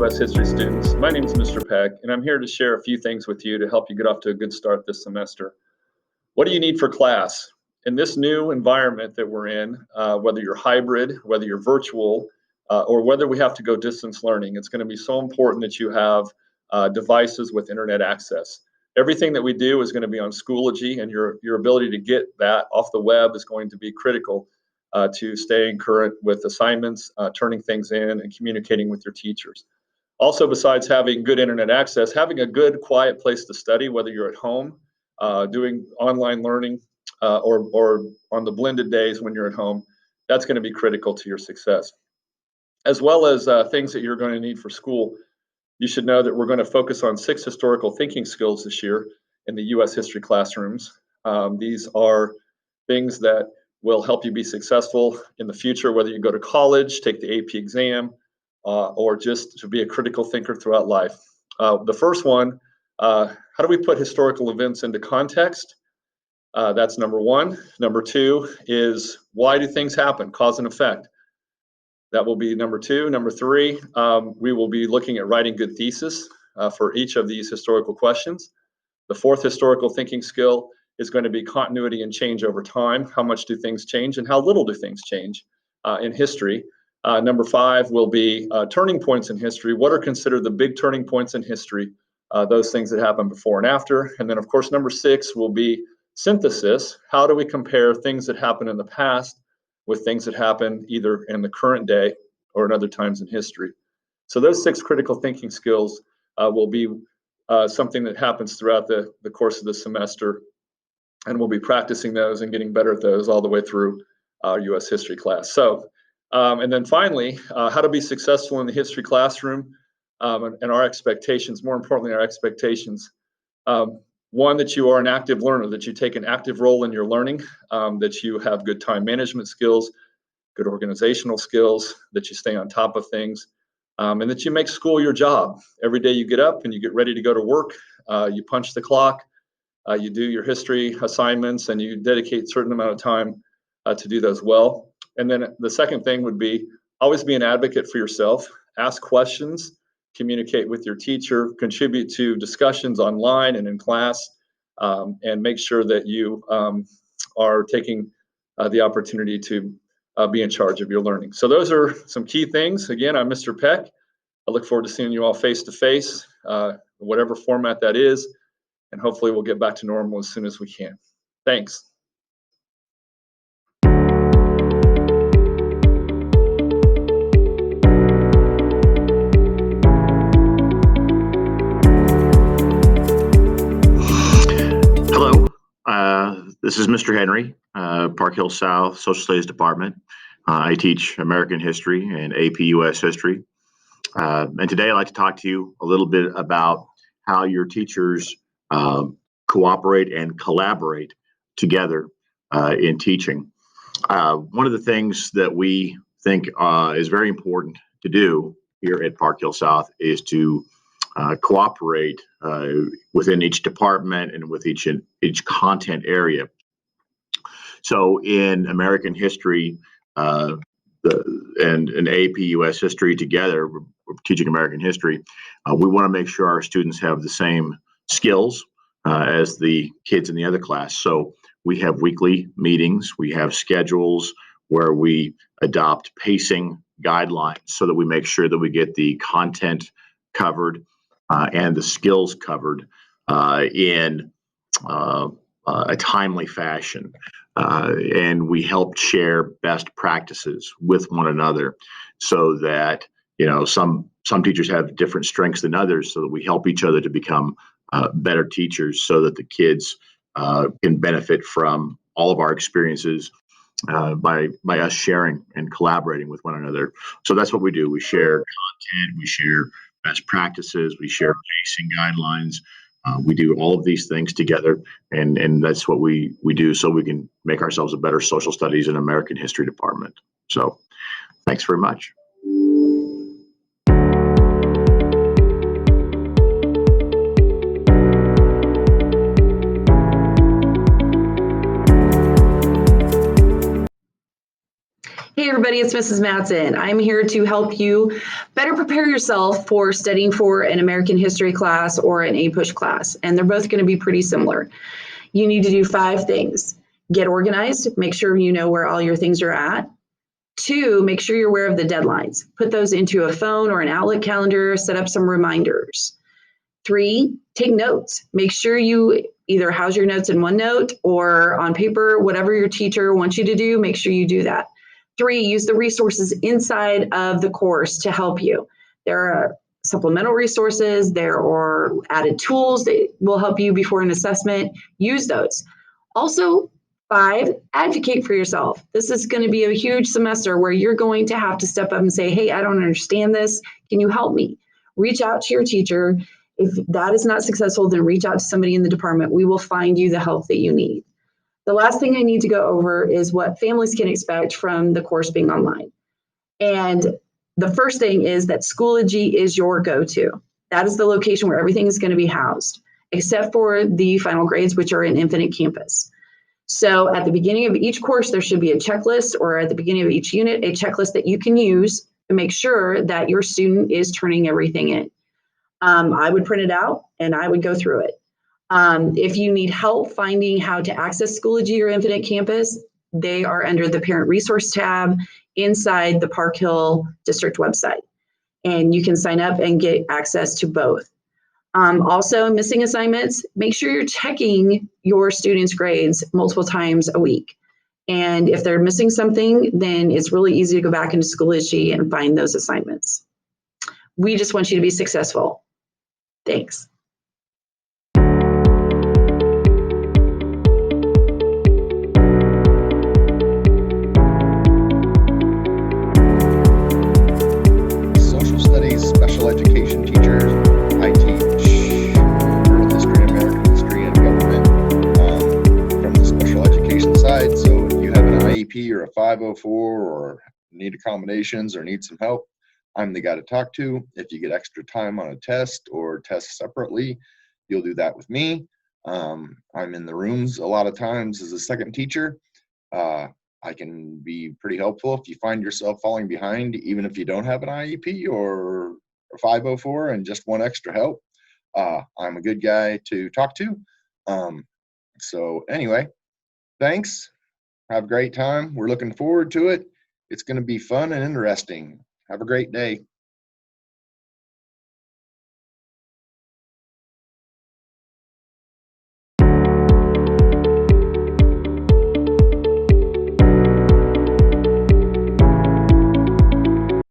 U.S. history students. My name is Mr. Peck, and I'm here to share a few things with you to help you get off to a good start this semester. What do you need for class? In this new environment that we're in, whether you're hybrid, whether you're virtual, or whether we have to go distance learning, it's going to be so important that you have devices with internet access. Everything that we do is going to be on Schoology, and your ability to get that off the web is going to be critical to staying current with assignments, turning things in, and communicating with your teachers. Also, besides having good internet access, having a good, quiet place to study, whether you're at home, doing online learning, or on the blended days when you're at home, that's going to be critical to your success. As well as things that you're going to need for school, you should know that we're going to focus on 6 historical thinking skills this year in the U.S. history classrooms. These are things that will help you be successful in the future, whether you go to college, take the AP exam, or just to be a critical thinker throughout life. The first one, how do we put historical events into context? That's number 1. Number 2 is, why do things happen? Cause and effect. That will be number 2. Number 3, we will be looking at writing good thesis for each of these historical questions. The 4th historical thinking skill is going to be continuity and change over time. How much do things change and how little do things change in history? Number 5 will be turning points in history. What are considered the big turning points in history? Those things that happen before and after. And then, of course, number 6 will be synthesis. How do we compare things that happen in the past with things that happen either in the current day or in other times in history? So those 6 critical thinking skills will be something that happens throughout the course of the semester, and we'll be practicing those and getting better at those all the way through our U.S. history class. So, and then finally, how to be successful in the history classroom and our expectations, more importantly, our expectations. One, that you are an active learner, that you take an active role in your learning, that you have good time management skills, good organizational skills, that you stay on top of things, and that you make school your job. Every day you get up and you get ready to go to work, you punch the clock, you do your history assignments, and you dedicate a certain amount of time to do those well. And then the second thing would be always be an advocate for yourself. Ask questions, communicate with your teacher, contribute to discussions online and in class, and make sure that you are taking the opportunity to be in charge of your learning. So those are some key things. Again, I'm Mr. Peck. I look forward to seeing you all face to face, whatever format that is. And hopefully we'll get back to normal as soon as we can. Thanks. Hello, this is Mr. Henry, Park Hill South Social Studies Department. I teach American history and AP US history. And today I'd like to talk to you a little bit about how your teachers cooperate and collaborate together in teaching. One of the things that we think is very important to do here at Park Hill South is to cooperate within each department and with each content area. So in American history and AP US history together, we're teaching American history, we want to make sure our students have the same skills as the kids in the other class. So we have weekly meetings, we have schedules where we adopt pacing guidelines so that we make sure that we get the content covered and the skills covered in a timely fashion. And we help share best practices with one another so that, some teachers have different strengths than others, so that we help each other to become better teachers so that the kids can benefit from all of our experiences by us sharing and collaborating with one another. So that's what we do. We share content, we share best practices, we share pacing guidelines. We do all of these things together, and that's what we do so we can make ourselves a better social studies and American history department. So thanks very much. Hey everybody, it's Mrs. Matson. I'm here to help you better prepare yourself for studying for an American history class or an APUSH class, and they're both going to be pretty similar. You need to do 5 things. Get organized, make sure you know where all your things are at. 2, make sure you're aware of the deadlines. Put those into a phone or an Outlook calendar, set up some reminders. 3, take notes. Make sure you either house your notes in OneNote or on paper, whatever your teacher wants you to do, make sure you do that. 3, use the resources inside of the course to help you. There are supplemental resources, there are added tools that will help you before an assessment. Use those. Also, 5, advocate for yourself. This is going to be a huge semester where you're going to have to step up and say, hey, I don't understand this. Can you help me? Reach out to your teacher. If that is not successful, then reach out to somebody in the department. We will find you the help that you need. The last thing I need to go over is what families can expect from the course being online. And the first thing is that Schoology is your go-to. That is the location where everything is going to be housed, except for the final grades, which are in Infinite Campus. So at the beginning of each course, there should be a checklist, or at the beginning of each unit, a checklist that you can use to make sure that your student is turning everything in. I would print it out and I would go through it. If you need help finding how to access Schoology or Infinite Campus, they are under the Parent Resource tab inside the Park Hill District website. And you can sign up and get access to both. Also, missing assignments, make sure you're checking your students' grades multiple times a week. And if they're missing something, then it's really easy to go back into Schoology and find those assignments. We just want you to be successful. Thanks. Social studies, special education teachers. I teach world history, American history, and government from the special education side. So if you have an IEP or a 504 or need accommodations or need some help, I'm the guy to talk to. If you get extra time on a test or test separately, you'll do that with me. I'm in the rooms a lot of times as a second teacher. I can be pretty helpful if you find yourself falling behind, even if you don't have an IEP or a 504 and just want extra help. I'm a good guy to talk to. So anyway, thanks. Have a great time. We're looking forward to it. It's going to be fun and interesting. Have a great day.